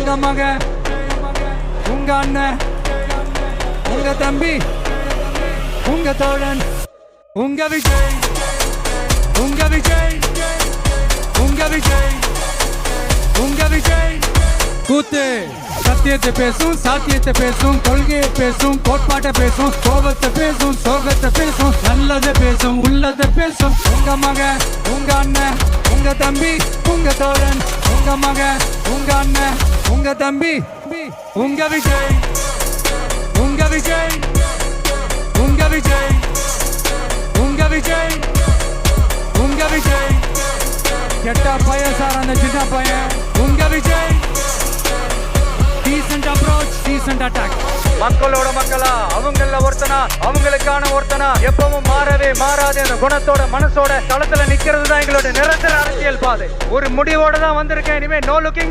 உங்க மகன், உங்க அண்ணன், உங்க தம்பி, உங்க தோழன், உங்க விஜய், உங்க விஜய், உங்க விஜய், உங்க விஜய். கூத்து சத்தியத்தை பேசும், சாத்தியத்தை பேசும், கொள்கையை பேசும், கோட்பாட்டை பேசும், கோபத்தை பேசும், சோகத்தை பேசும், நல்லதை பேசும், உள்ளதை பேசும். உங்க மகன், உங்க அண்ணன், உங்க தம்பி, உங்க தோழன், உங்க மகன், உங்க அண்ணன், உங்க தம்பி, உங்க விஜய், உங்க விஜய், உங்க விஜய், உங்க விஜய், உங்க விஜய். கெட்ட பையன் சார் அந்த சின்ன பையன். உங்க Vijay. Decent approach, decent attack. மக்களோட மக்களா, அவங்கள ஒருத்தனா, அவங்களுக்கான ஒருத்தனா, எப்பவும் மாறவே மாறாத அந்த குணத்தோட மனசோட தளத்துல நிக்கிறது தான் எங்களோட நிரந்தர அரசியல் பாதை. ஒரு முடிவோட தான் வந்திருக்கேன். இனிமே நோ லுக்கிங்